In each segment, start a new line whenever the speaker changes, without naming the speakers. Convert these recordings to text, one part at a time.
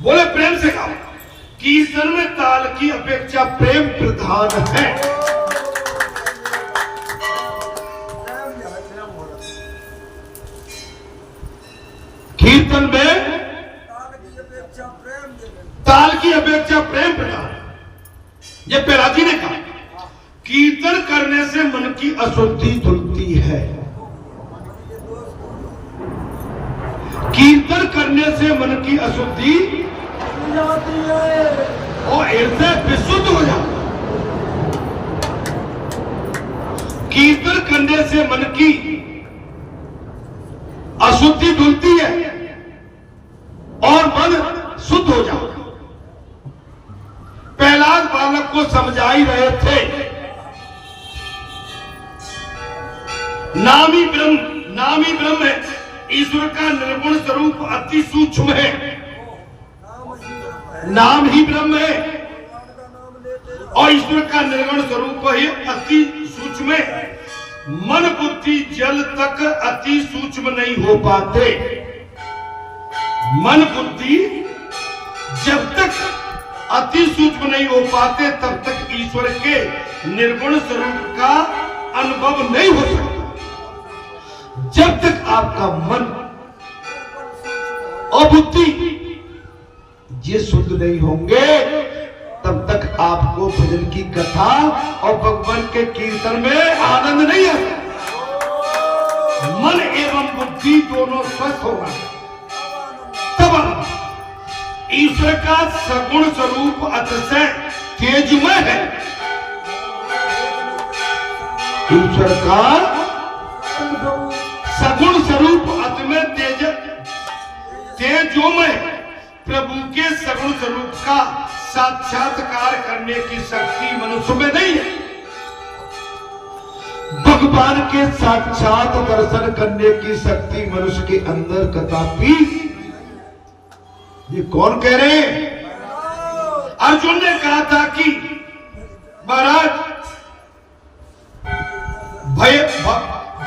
बोले प्रेम से गाओ। कीर्तन में ताल की अपेक्षा प्रेम प्रधान है। कीर्तन में ताल की अपेक्षा प्रेम प्रधान है। ये पेराजी ने कहा। कीर्तन करने से मन की अशुद्धि धुलती है। कीर्तन करने से मन की अशुद्धि जाती है और हृदय विशुद्ध हो जाता है। कीर्तन करने से मन की अशुद्धि धुलती है और मन शुद्ध हो जाता है। प्रहलाद बालक को समझा ही रहे थे, नाम ही ब्रह्म है। ईश्वर का निर्गुण स्वरूप अति सूक्ष्म है। नाम ही ब्रह्म है और ईश्वर का निर्गुण स्वरूप ही अति सूक्ष्म है। मन बुद्धि जल तक अति सूक्ष्म नहीं हो पाते। मन बुद्धि जब तक अति सूक्ष्म नहीं हो पाते तब तक ईश्वर के निर्गुण स्वरूप का अनुभव नहीं हो सकता। जब तक आपका मन और बुद्धि ये शुद्ध नहीं होंगे तब तक आपको भजन की कथा और भगवान के कीर्तन में आनंद नहीं आता। मन एवं बुद्धि दोनों स्वस्थ होगा तब ईश्वर का सगुण स्वरूप अतिशय तेजमय है। ईश्वर का सगुण स्वरूप अतिमय तेजोमय। प्रभु के सगुण स्वरूप का साक्षात्कार करने की शक्ति मनुष्य में नहीं है। भगवान के साक्षात दर्शन करने की शक्ति मनुष्य के अंदर कदापि। ये कौन कह रहे हैं? अर्जुन ने कहा था कि महाराज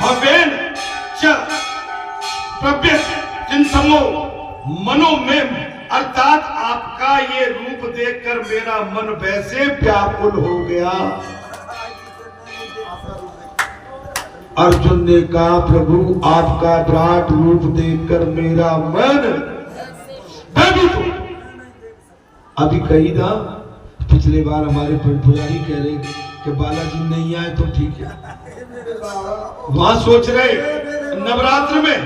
भवेन प्रभ्य चिंतमो मनो में, अर्थात आपका ये रूप देखकर मेरा मन वैसे व्याकुल हो गया। अर्जुन ने कहा प्रभु आपका विराट रूप देखकर मेरा मन अभी कही ना। पिछले बार हमारे पुजारी कह रहे कि बालाजी नहीं आए तो ठीक है। वहां सोच रहे नवरात्र में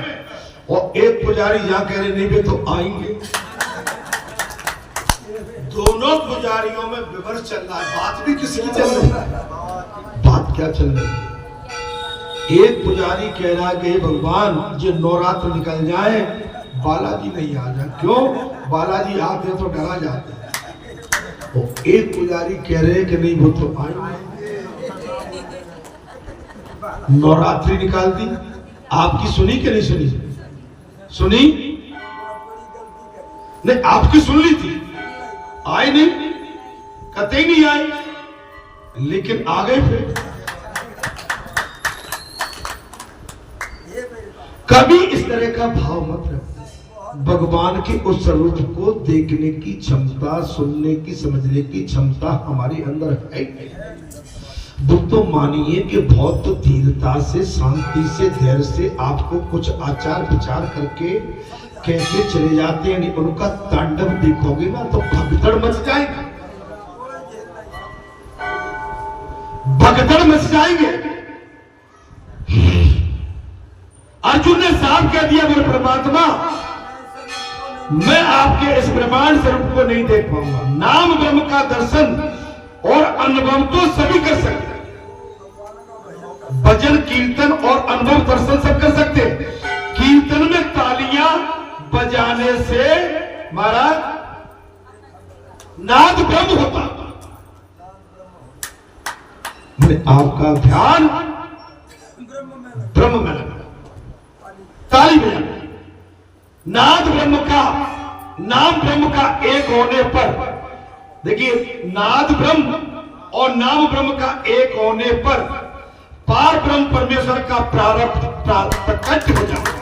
और एक पुजारी यहां कह रहे नहीं वे तो आएंगे। दोनों पुजारियों में विमर्श चल रहा है। बात भी किसकी चल रही है? बात क्या चल रही है? एक पुजारी कह रहा है कि भगवान जो नवरात्र निकल जाए बालाजी नहीं आ जाए। क्यों? बालाजी आते तो डरा जाते। तो एक पुजारी कह रहे कि नहीं वो तो आएंगे। नवरात्रि निकाल दी। आपकी सुनी कि नहीं सुनी? सुनी नहीं, आपकी सुन ली थी। आए नहीं, कतई नहीं आए, लेकिन आ गए। फिर कभी इस तरह का भाव मत रखो। भगवान के उस स्वरूप को देखने की क्षमता, सुनने की, समझने की क्षमता हमारे अंदर है। वो तो मानिए कि बहुत धीरता से, शांति से, धैर्य से आपको कुछ आचार विचार करके कैसे चले जाते हैं। उनका तांडव देखोगे ना तो भगदड़ मच जाएगी। भगदड़ मच जाएंगे। अर्जुन ने साफ कह दिया बोले परमात्मा मैं आपके इस ब्रह्मांड स्वरूप को नहीं देख पाऊंगा। नाम ब्रह्म का दर्शन और अनुभव तो सभी कर सकते हैं। भजन कीर्तन और अनुभव दर्शन सब कर सकते हैं। कीर्तन में तालियां बजाने से महाराज नाद ब्रह्म होता। आपका ध्यान ब्रह्म में लगा, ताली बजाना। नाद ब्रह्म का, नाम ब्रह्म का एक होने पर, देखिए नाद ब्रह्म और नाम ब्रह्म का एक होने पर पार ब्रह्म परमेश्वर का प्रारब्ध प्रकट हो जाता है।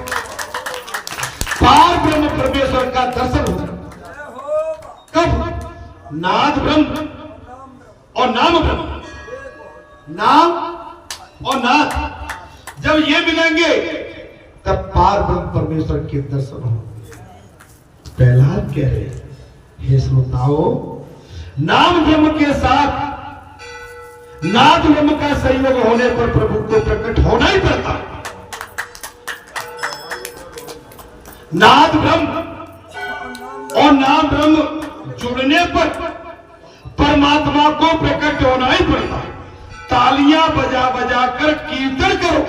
पार ब्रह्म परमेश्वर का दर्शन हो जाता है। नाद ब्रह्म और नाम ब्रह्म, नाम और नाद जब ये मिलेंगे तब पार ब्रह्म परमेश्वर के दर्शन हो। प्रहलाद कह रहे हे श्रोताओ, नाम ब्रह्म के साथ नाद ब्रह्म का संयोग होने पर प्रभु को प्रकट होना ही पड़ता है। नाद ब्रह्म और नाम ब्रह्म जुड़ने पर परमात्मा को प्रकट होना ही पड़ता है। तालियां बजा बजा कर कीर्तन करो।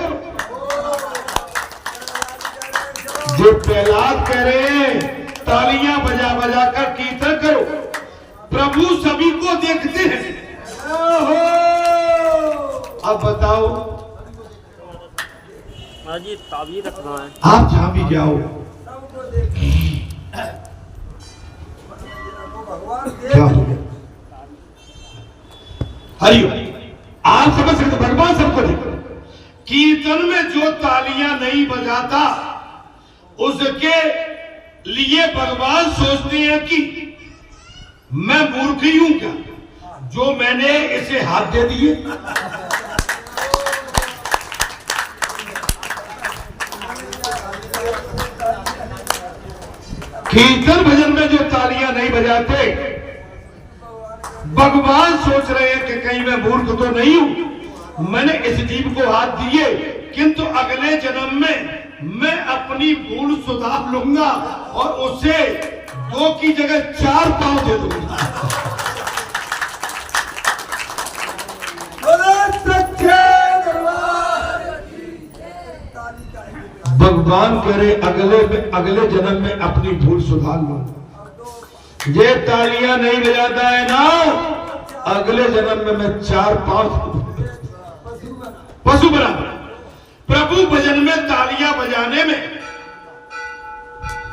जो प्रहलाद कह रहे हैं तालियां बजा बजा कर कीर्तन करो, प्रभु सभी को देखते हैं। अब बताओ,
जी ताबीर रखना है,
आप जहां भी जाओ क्या हो गया? हरिओम, आप समझ सकते, भगवान सबको देखो। कीर्तन में जो तालियां नहीं बजाता उसके लिए भगवान सोचते हैं कि मैं मूर्ख ही हूं क्या, जो मैंने इसे हाथ दे दिए। कीर्तन भजन में जो तालियां नहीं बजाते, भगवान सोच रहे हैं कि कहीं मैं मूर्ख तो नहीं हूं, मैंने इस जीव को हाथ दिए, किंतु अगले जन्म में मैं अपनी भूल सुधार लूंगा और उसे 2 की जगह 4 पांव दे दूंगा। भगवान कह रहे अगले जन्म में अपनी भूल सुधार लूंगा। ये तालियां नहीं बजाता है ना, अगले जन्म में मैं 4 पांव पशु बराबर। प्रभु भजन में तालियां बजाने में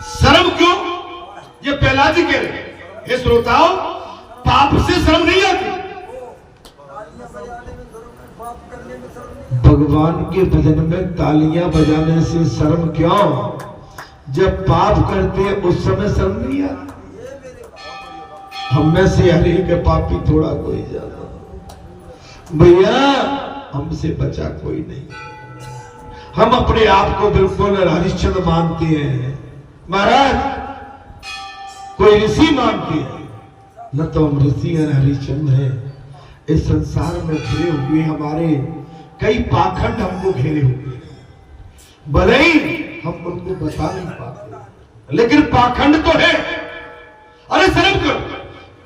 शर्म क्यों? ये प्रहलाद जी कह रहे हे श्रोताओ, पाप से शर्म नहीं आती। भगवान के भजन में तालियां बजाने से शर्म क्यों? जब पाप करते उस समय शर्म नहीं आती। हम में से हर एक पापी थोड़ा कोई ज्यादा, भैया हमसे बचा कोई नहीं। हम अपने आप को बिल्कुल हरिश्चंद्र मानते हैं, महाराज कोई ऋषि मानते हैं, न तो हम ऋषि हैं हरिश्चंद्र हैं। इस संसार में घिरे हुए हमारे कई पाखंड हमको घेरे हुए, भले ही हम उनको बता नहीं पाते, लेकिन पाखंड तो है। अरे शर्म करो,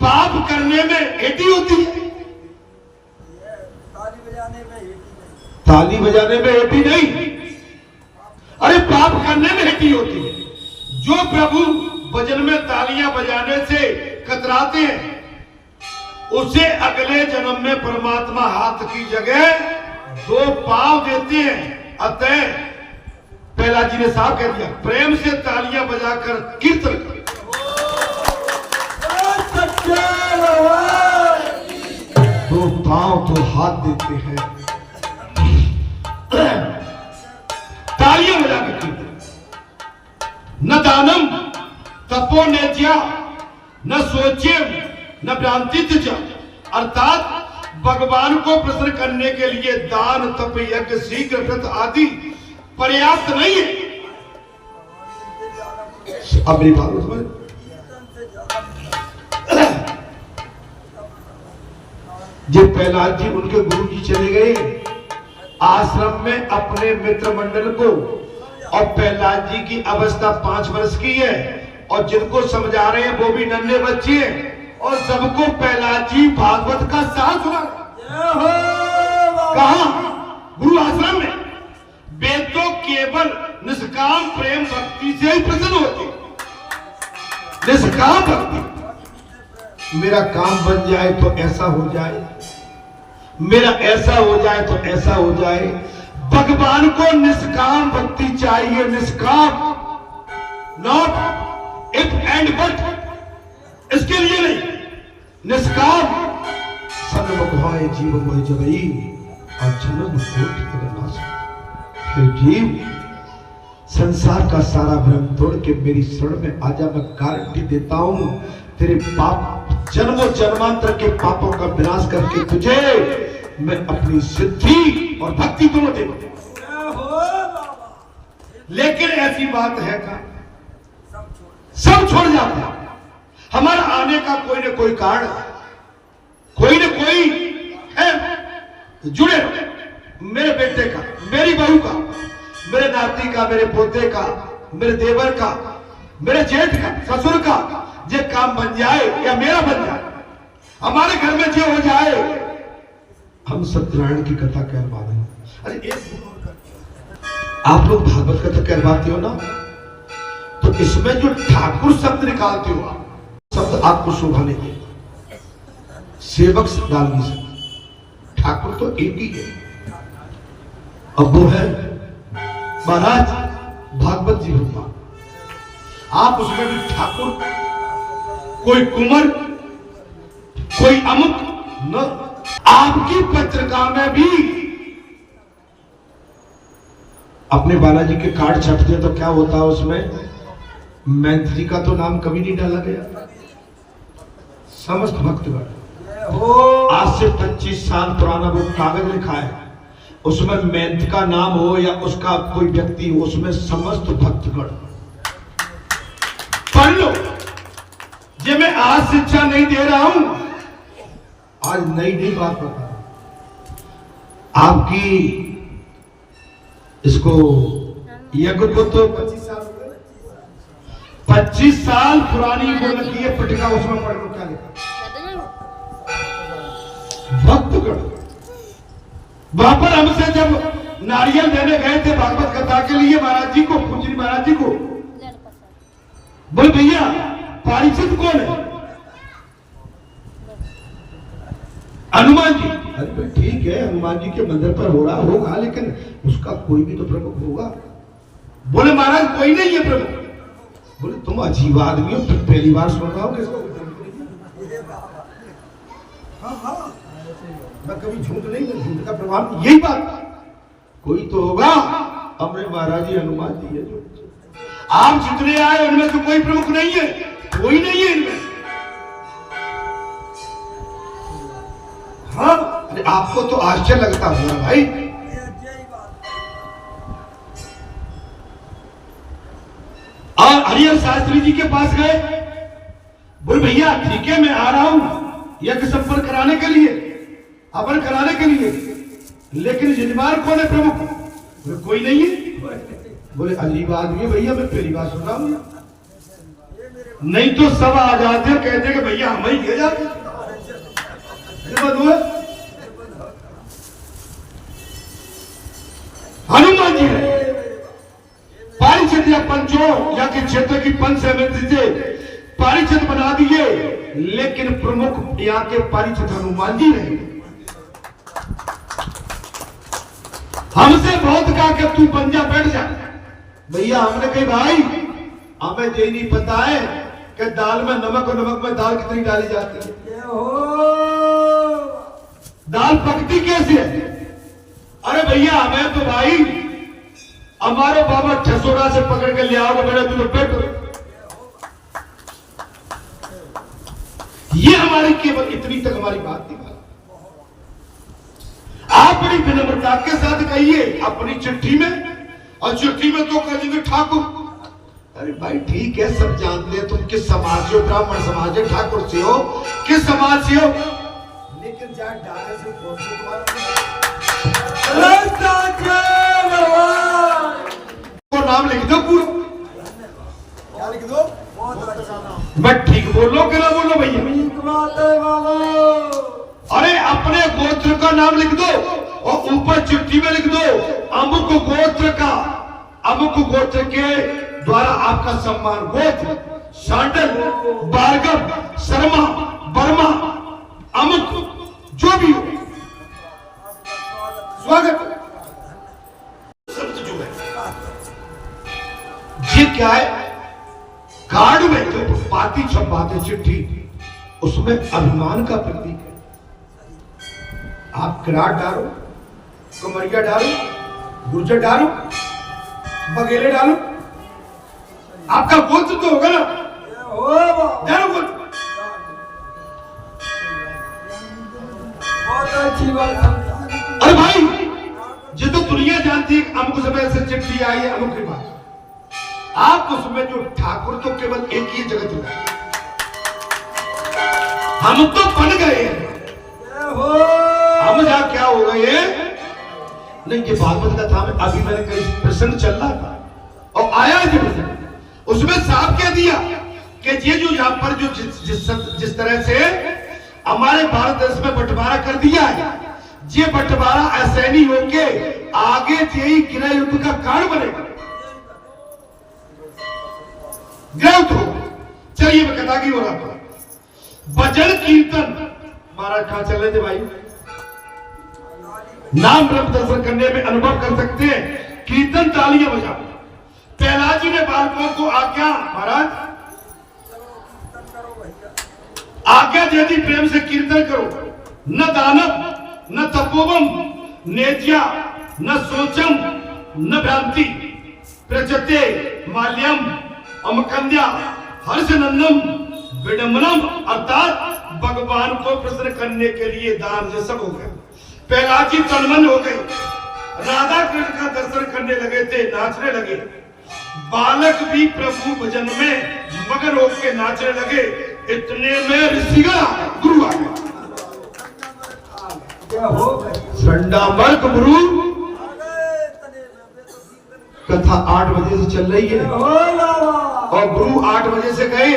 पाप करने में हेटी होती है, ताली बजाने में हेटी नहीं। अरे पाप करने में हेटी होती है। जो प्रभु भजन में तालियां बजाने से कतराते हैं, उसे अगले जन्म में परमात्मा हाथ की जगह 2 पांव देते हैं। अतः प्रहलाद जी ने साफ कह दिया, प्रेम से तालियां बजाकर कीर्तन कर। 2 पांव तो हाथ देते हैं, तालियां बजाकर कीर्तन। न दानम तपो नेज्या, न सोच्यम न भ्रांति त्यजा, अर्थात भगवान को प्रसन्न करने के लिए दान तप यज्ञ शीघ्र व्रत आदि पर्याप्त नहीं है। अब मेरी बात समझ, जब प्रहलाद जी उनके गुरु जी चले गए आश्रम में अपने मित्र मंडल को, और प्रहलाद जी की अवस्था 5 वर्ष की है, और जिनको समझा रहे हैं वो भी नन्हे बच्चे हैं, और सबको प्रहलाद जी भागवत का सार सुना। कहा? गुरु आश्रम में। वे तो केवल निष्काम प्रेम भक्ति से ही प्रसन्न होते। निष्काम भक्ति, मेरा काम बन जाए तो ऐसा हो जाए, मेरा ऐसा हो जाए तो ऐसा हो जाए। भगवान को निष्काम भक्ति चाहिए, निष्काम, नॉट इफ एंड बट, इसके लिए नहीं, निष्काम। सन्मुख भाई जीवन वही जगई और जन्म कोटि करना। हे जीव, संसार का सारा भ्रम तोड़ के मेरी शरण में आजा। मैं गारंटी देता हूं तेरे पाप जन्मों जन्मांतर के पापों का विनाश करके तुझे मैं अपनी सिद्धि और भक्ति दोनों दे दूंगा। लेकिन ऐसी बात है का सब छोड़ जाते हैं। हमारा आने का कोई न कोई कारण, कोई न कोई है जुड़े। मेरे बेटे का, मेरी बहू का, मेरे नाती का, मेरे पोते का, मेरे देवर का, मेरे जेठ का, ससुर का जे काम बन जाए या मेरा बन जाए, हमारे घर में जो हो जाए, हम सत्यनारायण की कथा कहलवाएंगे। अरे एक आप लोग भागवत कथा कहलवाते हो ना, तो इसमें जो ठाकुर शब्द निकालते हो आप, शब्द आपको शोभा नहीं देगा। सेवक डालने से ठाकुर तो एक ही है, अब वो है महाराज भागवत जी रूपा। आप उसमें भी ठाकुर, कोई कुंवर, कोई अमुक न। आपकी पत्रिका में भी अपने बालाजी के कार्ड छपते हैं तो क्या होता है उसमें मैत्री का तो नाम कभी नहीं डाला गया। समस्त भक्तगण, आज से 25 साल पुराना वो कागज लिखा है, उसमें मैंथ का नाम हो या उसका कोई व्यक्ति हो, उसमें समस्त भक्तगण पढ़ लो। ये मैं आज शिक्षा नहीं दे रहा हूं, आज नई नई बात बता रहा हूं। आपकी इसको यज्ञ को तो 25 साल हो गए, 25 साल पुरानी वो लगी है पटिका, उसमें पढ़ लो क्या लिखा। भक्तगण वहां पर हमसे जब नारियल देने गए थे भागवत कथा के लिए महाराज जी को, पूजनी महाराज जी को, बोल भैया पारिषद कौन है? हनुमान जी। अरे ठीक है, हनुमान जी के मंदिर पर हो रहा होगा, लेकिन उसका कोई भी तो प्रमुख होगा। बोले महाराज कोई नहीं है प्रमुख। बोले तुम अजीब आदमी हो, पहली बार सुन रहा हो किसको? हाँ, मैं कभी झूठ नहीं, झूठ का प्रभाव यही बात, कोई तो होगा। हमने महाराज जी हनुमान जी है, जो आप जितने आए उनमें तो कोई प्रमुख नहीं है, कोई नहीं है इनमें। हाँ, अरे आपको तो आश्चर्य लगता होगा भाई। और हरिहर शास्त्री जी के पास गए, बोल भैया ठीक है मैं आ रहा हूं यज्ञ संपन्न कराने के लिए, हवन कराने के लिए, लेकिन यजमान कौन है प्रमुख? बोले कोई नहीं है। बोले अजीब आदमी है भैया, मैं पहली बार सुन रहा हूं। नहीं तो सब आ जाते कहते कि भैया हम ही ले जाते। हनुमान जी ने पारिषद या पंचों या के क्षेत्र की पंच समिति से पारिषद बना दिए, लेकिन प्रमुख यहाँ के पारिषद हनुमान जी रहे। हमसे बहुत कहा कि तू बन जा, बैठ जा। भैया हमने कही भाई हमें ये नहीं पता है कि दाल में नमक और नमक में दाल कितनी डाली जाती है, दाल पकती कैसे है? अरे भैया हमें तो भाई हमारे बाबा ठसोरा से पकड़ के ले आओगे, मेरे तू बैठो। ये हमारी केवल इतनी तक हमारी बात थी। आप बड़ी विनम्रता के साथ कहिए अपनी चिट्ठी में, और चिट्ठी में तो कह देंगे ठाकुर। अरे भाई ठीक है, सब जानते हैं तुम किस समाज से हो, ब्राह्मण समाज है, ठाकुर से हो, किस समाज से हो, लेकिन जाए डाले से कौन से तुम्हारा नाम लिख दो पूरा। क्या लिख दो? मैं ठीक बोलो कि ना बोलो भैया? अरे अपने गोत्र का नाम लिख दो और ऊपर चिट्ठी में लिख दो अमुक गोत्र का, अमुक गोत्र के द्वारा आपका सम्मान, गोत्र सांडल, भार्गव, शर्मा, वर्मा, अमुक जो भी हो, स्वागत। शब्द जो है ये क्या है? कार्ड में जो पाती छपाते चिट्ठी, उसमें अभिमान का प्रतीक है। आप किराट डालो, कमरिया डालो, गुर्जर डालो, बघेले डालो, आपका गोत्र तो होगा ना, डालो गोत्र। ठाकुर तो केवल एक ही जगत में, हम तो बन गए हैं, हम जा क्या हो गए। नहीं, ये भागवत कथा में अभी मैंने कहीं प्रसंग चल रहा था और आया जो उसमें साफ कह दिया कि ये जो यहाँ पर जो जिस तरह से हमारे भारत देश में बंटवारा कर दिया है, ये बंटवारा ऐसे नहीं होके आगे यही गृह युद्ध का कारण बनेगा, गृह युद्ध होगा। चलिए मैं कथा की हो रहा था, भजन कीर्तन महाराज कहां चल रहे थे भाई, नाम ब्रह्म दर्शन करने में अनुभव कर सकते हैं, कीर्तन तालियां बजाओ। प्रहलाद जी ने बालकों को आज्ञा, महाराज आज्ञा दे दी प्रेम से कीर्तन करो, न दानव न तपोवम नेज्या न सोचम न भ्रांति प्रचते माल्यम अमकन्या हर्षनंदम विडंबनम, अर्थात भगवान को प्रसन्न करने के लिए दान ये सब हो गए। प्रहलाद जी तन्मय हो गए, राधा कृष्ण का दर्शन करने लगे थे, नाचने लगे। बालक भी प्रभु भजन में मगन होकर नाचने लगे। इतने में ऋषिगण गुरु आ गए, संडामर्क गुरु। कथा 8 बजे से चल रही है और गुरु 8 बजे से गए।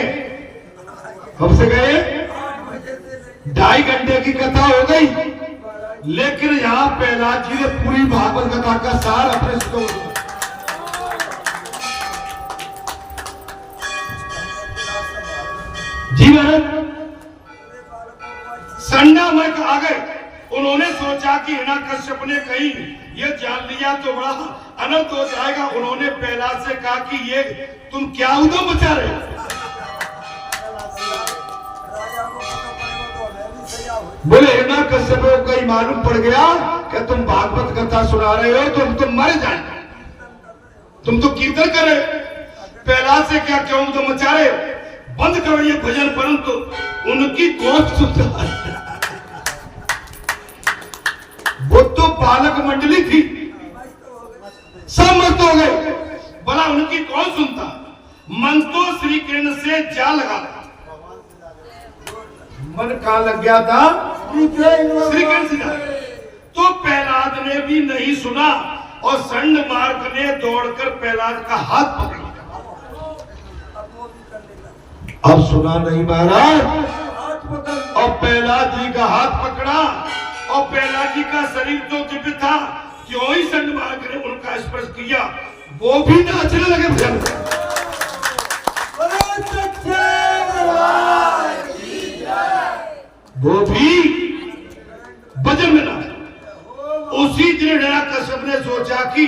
कब से गए? 2.5 घंटे की कथा हो गई, लेकिन यहाँ प्रहलाद जी ने पूरी भागवत कथा का सार अपने स्टोर। जी महाराज संडामर्क आ गए। उन्होंने सोचा कि हिरण्यकश्यप ने कहीं ये जान लिया तो बड़ा अनर्थ हो जाएगा। उन्होंने प्रहलाद से कहा कि ये तुम क्या उद्यम मचा रहे हो? बोले हिरण्यकश्यप को कहीं मालूम पड़ गया कि तुम भागवत कथा सुना रहे हो तो तुम मर जाएंगे, तुम तो कीर्तन कर रहे हो। प्रहलाद से क्या क्यों उद्यम मचा रहे हो? बंद करो ये भजन। परंतु उनकी कौन सुनता है? वो तो बालक मंडली थी, सब मस्त हो गए। भला उनकी कौन सुनता? मन तो श्री कृष्ण से जा लगा, मन कहां लग गया था? श्री कृष्ण से जा। तो प्रहलाद ने भी नहीं सुना और संडमार्क ने दौड़कर प्रहलाद का हाथ पकड़ लिया। अब सुना नहीं महाराज, और प्रहलाद जी का हाथ पकड़ा और प्रहलाद जी का शरीर तो दिव्य था, क्यों ही संडमार्क ने उनका स्पर्श किया, वो भी नाचने लगे भजन। वो भी भजन में नाचे। उसी दिन हिरण्यकश्यप ने सोचा कि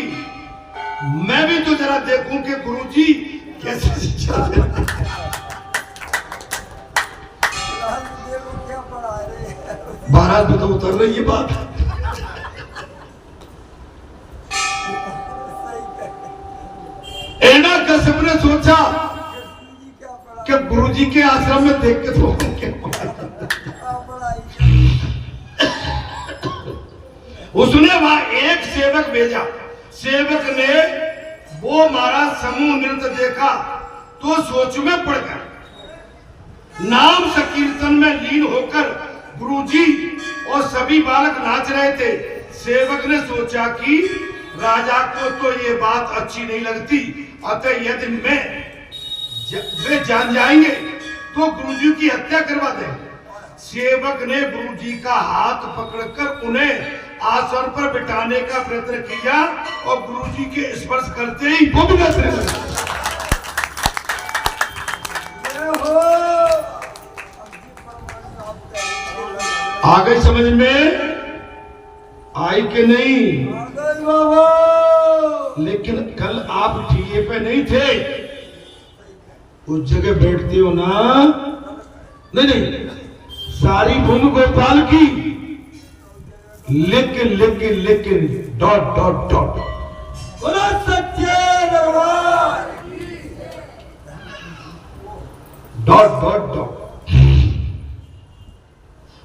मैं भी तो जरा देखूं कि गुरुजी कैसे शिक्षा दे रहे हैं। महाराज में तो उतर रही है बात। हिरण्यकश्यप ने सोचा कि गुरुजी के आश्रम में देख के तो उसने वहां एक सेवक भेजा। सेवक ने वो महाराज समूह नृत्य देखा तो सोच में पड़ गया। नाम संकीर्तन में लीन होकर गुरुजी और सभी बालक नाच रहे थे। सेवक ने सोचा कि राजा को तो ये बात अच्छी नहीं लगती, अतः यदि वे जान जाएंगे तो गुरुजी की हत्या करवा देंगे। सेवक ने गुरुजी का हाथ पकड़कर उन्हें आसन पर बिठाने का प्रयत्न किया और गुरुजी के स्पर्श करते ही वो भी नाचने लगे। आ गई समझ में? आई कि नहीं? लेकिन कल आप टीए पे नहीं थे, उस जगह बैठते हो ना? नहीं, सारी भूमि गोपाल की, लेकिन डॉट डॉट डॉट बोलो सच्चे दरबार, डॉट डॉट डॉट।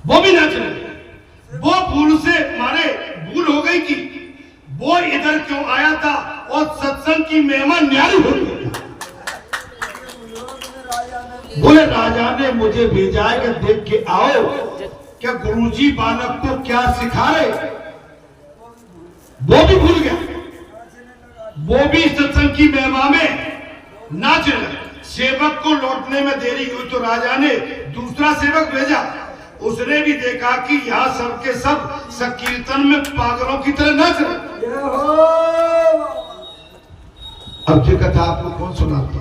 वो भी नाच रहे। वो भूल से मारे भूल हो गई कि वो इधर क्यों आया था और सत्संग की महिमा न्यारी हो गई। बोले राजा ने मुझे भेजा है कि देख के आओ क्या गुरुजी बालक को क्या सिखा रहे। वो भी भूल गया, वो भी सत्संग की महिमा में नाच रहे। सेवक को लौटने में देरी हुई तो राजा ने दूसरा सेवक भेजा। उसने भी देखा कि यहाँ सबके सब संकीर्तन में पागलों की तरह नाच रहे। अब ये कथा आपको कौन सुनाता?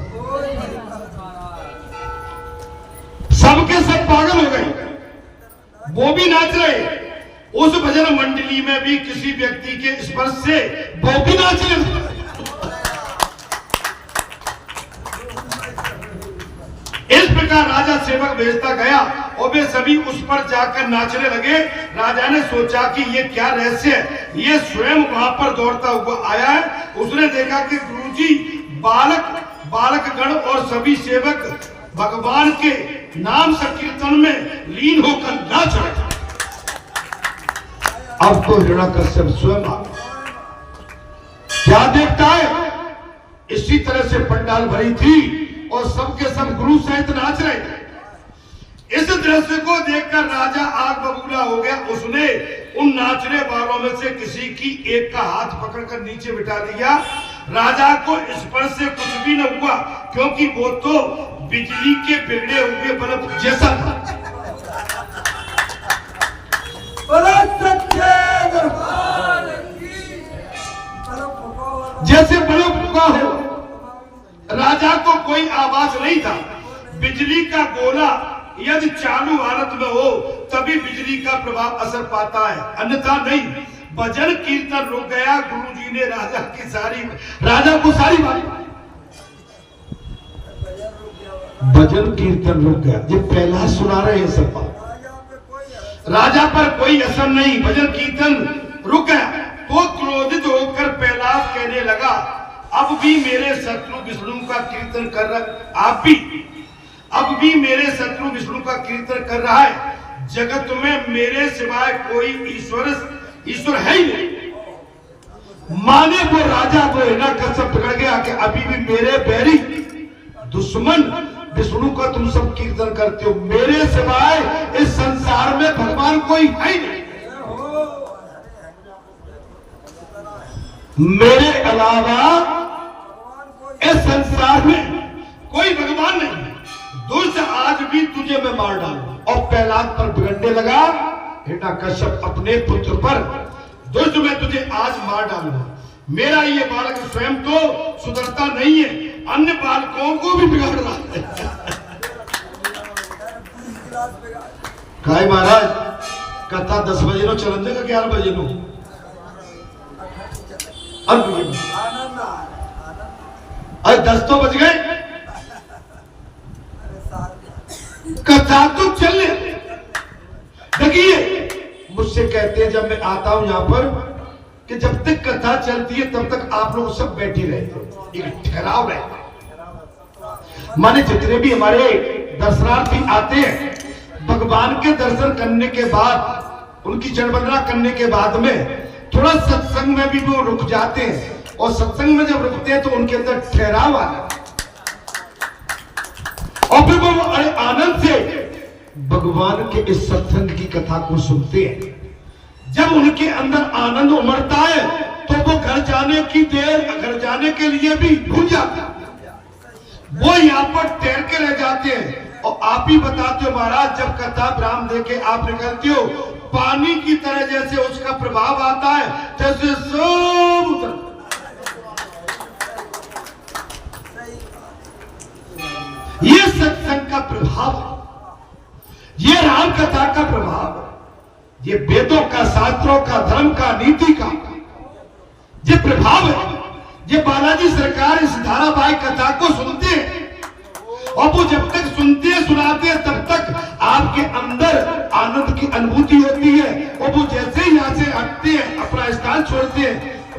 सबके सब पागल हो गए, वो भी नाच रहे। उस भजन मंडली में भी किसी व्यक्ति के स्पर्श से वो भी नाच रहे। इस प्रकार राजा सेवक भेजता गया और वे सभी उस पर जाकर नाचने लगे। राजा ने सोचा कि ये क्या रहस्य है, ये स्वयं वहां पर दौड़ता हुआ आया है। उसने देखा कि गुरुजी बालकगण और सभी सेवक भगवान के नाम संकीर्तन में लीन होकर नाच रहे। अब तो हिरण्यकश्यप स्वयं क्या देखता है, इसी तरह से पंडाल भरी थी और सबके सब गुरु सहित नाच रहे। इस दृश्य को देखकर राजा आग बबूला हो गया। उसने उन नाचने वालों में से किसी की एक का हाथ पकड़कर नीचे बिठा दिया। राजा को स्पर्श से कुछ भी न हुआ, क्योंकि वो तो बिजली के बिगड़े हुए बल्ब जैसा था। जैसे बल्ब फूका हो। राजा को कोई आवाज नहीं था। बिजली का गोला यदि चालू हालत में हो तभी बिजली का प्रभाव असर पाता है, अन्यथा नहीं। भजन कीर्तन रुक गया। गुरुजी ने राजा को सारी बात, भजन कीर्तन रुक गया। ये पहला सुना रहे हैं सब बात। राजा पर कोई असर नहीं, भजन कीर्तन रुक गया। तो क्रोधित होकर प्रहलाद कहने लगा, अब भी मेरे शत्रु विष्णु का कीर्तन कर रहा, आप भी अब भी मेरे शत्रु विष्णु का कीर्तन कर रहा है। जगत में मेरे सिवाय कोई ईश्वर है ही नहीं। माने वो राजा वो हिरण्यकश्यप पकड़ गया कि अभी भी मेरे बैरी दुश्मन विष्णु का तुम सब कीर्तन करते हो, मेरे सिवाय इस संसार में भगवान कोई है ही नहीं। मेरे अलावा इस संसार में कोई भगवान नहीं। दुष्ट आज भी तुझे मैं मार डालूं। और प्रहलाद पर बिगड़ने लगा। हिरण्यकश्यप अपने पुत्र पर, दुष्ट मैं तुझे आज मार डालूंगा। मेरा ये बालक स्वयं तो सुधरता नहीं है, अन्य बालकों को भी बिगाड़ रहा है। काय महाराज कथा 10 बजे नो चलन देगा, 11 बजे नो अरे 10 तो बज गए, कथा तो चल। देखिए मुझसे कहते हैं जब मैं आता हूं यहां पर कि जब तक कथा चलती है तब तक आप लोग सब बैठे रहते, एक ठहराव रहता। माने जितने भी हमारे दर्शनार्थी आते हैं, भगवान के दर्शन करने के बाद, उनकी जन्मवंदना करने के बाद में थोड़ा सत्संग में भी वो रुक जाते हैं। और सत्संग में जब रुकते हैं तो उनके अंदर ठहराव आता और फिर वो बड़े आनंद से भगवान के इस सत्संग की कथा को सुनते हैं। जब उनके अंदर आनंद उमड़ता है तो वो घर जाने के लिए भी भूल जाते हैं। वो यहाँ पर ठहर के रह जाते हैं। और आप ही बताते हो महाराज, जब कथा विराम देके आप निकलते हो, पानी की तरह जैसे उसका प्रभाव आता है, जैसे सब उतर। ये सत्संग का प्रभाव, ये राम कथा का प्रभाव, ये वेदों का, शास्त्रों का, धर्म का, नीति का ये प्रभाव है। ये बालाजी सरकार इस धारावाहिक कथा को सुनते हैं और वो जब तक सुनते हैं, सुनाते हैं, तब तक आपके अंदर आनंद की अनुभूति होती है। और वो जैसे ही यहाँ से हटते हैं, अपना स्थान छोड़ते हैं,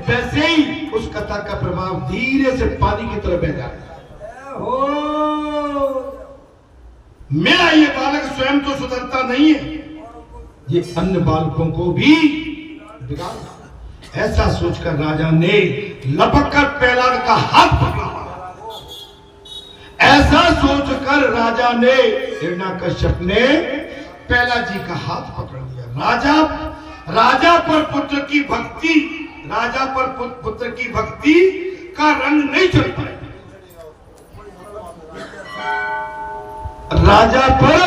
वैसे ही उस कथा का प्रभाव धीरे से पानी की तरह बह जाता है। मेरा ये बालक स्वयं तो सुधरता नहीं है, ये अन्य बालकों को भी बिगाड़। ऐसा सोचकर राजा ने लपक कर प्रहलाद का हाथ पकड़ा। ऐसा सोचकर राजा ने हिरण्याकश्यप ने पहला जी का हाथ पकड़ लिया। राजा पर पुत्र की भक्ति, राजा पर पुत्र की भक्ति का रंग नहीं चढ़ पाए। राजा पर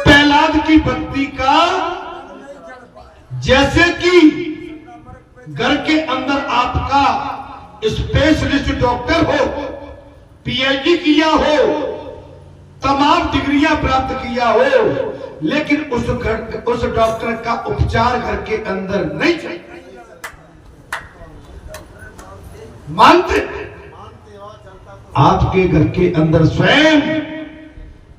प्रहलाद की भक्ति का, जैसे कि घर के अंदर आपका स्पेशलिस्ट डॉक्टर हो, पीएचडी किया हो, तमाम डिग्रियां प्राप्त किया हो, लेकिन उस डॉक्टर का उपचार घर के अंदर नहीं चलता। मानते आपके घर के अंदर स्वयं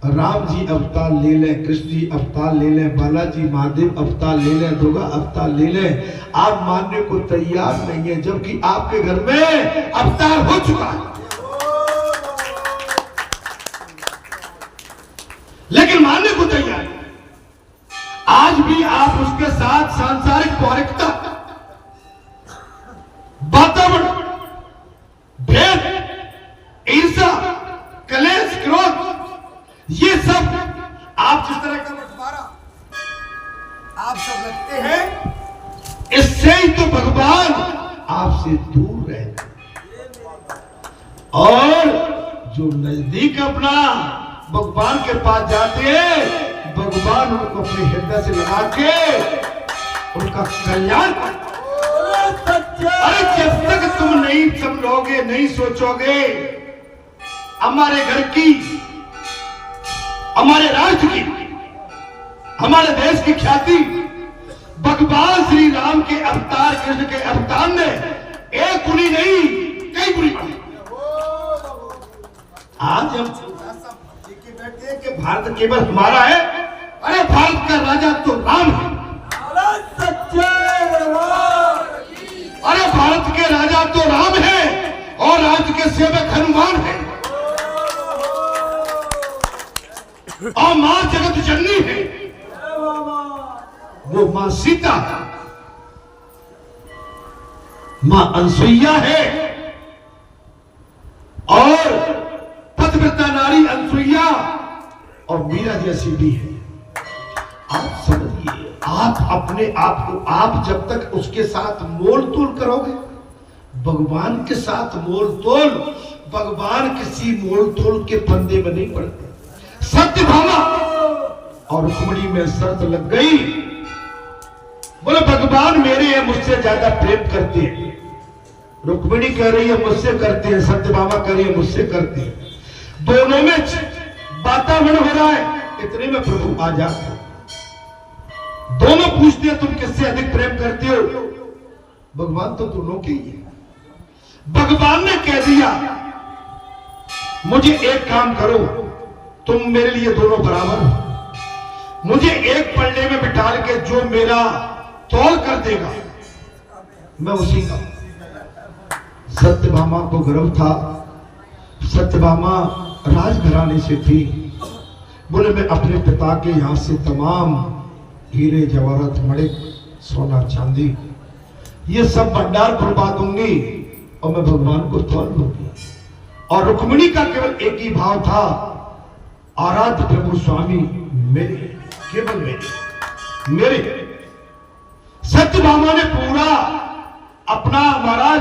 राम जी अवतार ले लें, कृष्ण जी अवतार ले लें, बालाजी महादेव अवतार ले लें, दुर्गा अवतार ले लें, आप मानने को तैयार नहीं है, जबकि आपके घर में अवतार हो चुका है, लेकिन मानने को तैयार है। आज भी आप उसके साथ सांसारिक पौरिकता, वातावरण, भेद, ईर्ष्या, कलेश, क्रोध, ये सब आप जिस तरह का बंटवारा आप सब रखते हैं, इससे ही तो भगवान आपसे दूर रहते। और जो नजदीक अपना भगवान के पास जाते हैं, भगवान उनको अपने हृदय से लगा के उनका कल्याण करते। अरे जब तक तुम नहीं समझोगे, नहीं सोचोगे हमारे घर की, हमारे राष्ट्र की, हमारे देश की ख्याति भगवान श्री राम के अवतार, कृष्ण के अवतार ने एक गुनी नहीं कई गुनी बढ़ी। आज हम बैठते हैं कि भारत केवल हमारा है। अरे भारत का राजा तो राम है। अरे भारत के राजा तो राम है और राज्य के सेवक हनुमान है और मां जगत जननी है, वो मां सीता है, मां अनसुईया है और पतिव्रता नारी अनसुईया और मीरा जैसी भी है। आप समझिए, आप अपने आप को, आप जब तक उसके साथ मोल तोल करोगे, भगवान के साथ मोल तोल, भगवान किसी मोल तोल के फंदे में नहीं पड़ते। सत्यभामा और रुक्मिणी में शर्त लग गई, बोले भगवान मेरे हैं, मुझसे ज्यादा प्रेम करते हैं। रुक्मिणी कह रही है मुझसे करते हैं, सत्यभामा कह रही है मुझसे करते हैं। दोनों में वातावरण हो रहा है, इतने में प्रभु आ जाते। दोनों पूछते हैं तुम किससे अधिक प्रेम करते हो? भगवान तो दोनों के ही है। भगवान ने कह दिया मुझे एक काम करो, तुम मेरे लिए दोनों बराबर हो, मुझे एक पल्ले में बिठा के जो मेरा तौल कर देगा मैं उसी का। सत्यभामा को गर्व था, सत्यभामा राजघराने से थी। बोले मैं अपने पिता के यहां से तमाम हीरे जवाहरात मणिक सोना चांदी ये सब भंडार करवा दूंगी और मैं भगवान को तौल दूंगी। और रुक्मिणी का केवल एक ही भाव था, आराध्य प्रभु स्वामी मेरे, केवल मेरे। सत्यभामा ने पूरा अपना महाराज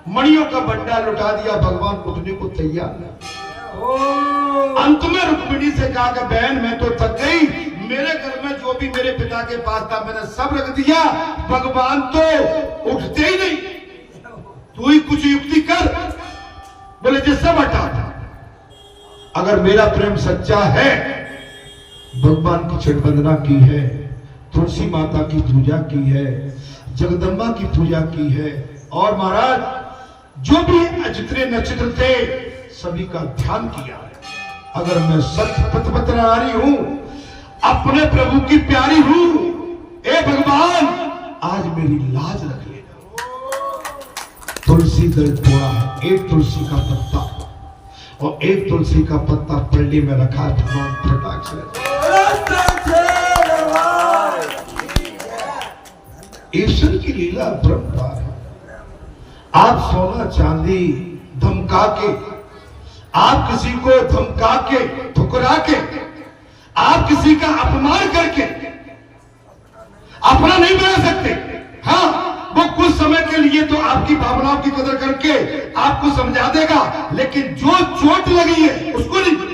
मणियों का भंडार लुटा दिया, भगवान उठने को तैयार नहीं। अंत में रुक्मिणी से कहा कि बहन मैं तो थक गई, मेरे घर में जो भी मेरे पिता के पास था मैंने सब रख दिया, भगवान तो उठते ही नहीं, तू ही कुछ युक्ति कर। बोले जी सब हटा था। अगर मेरा प्रेम सच्चा है, भगवान की छठ वंदना की है, तुलसी माता की पूजा की है, जगदम्बा की पूजा की है, और महाराज जो भी जितने नक्षत्र थे सभी का ध्यान किया है। अगर मैं सत्य पतिव्रता नारी हूं, अपने प्रभु की प्यारी हूं, ए भगवान आज मेरी लाज रख लेना। तुलसी दल तोड़ा है, एक तुलसी का पत्ता और एक तुलसी का पत्ता पल्ली में रखा है, भगवान फटाक से। ईश्वर की लीला परंपार है। आप सोना चांदी धमका के आप किसी को धमका के, ठुकरा के, आप किसी का अपमान करके अपना नहीं बना सकते। हाँ, वो कुछ समय के लिए तो आपकी भावनाओं की कदर करके आपको समझा देगा, लेकिन जो चोट लगी है उसको नहीं।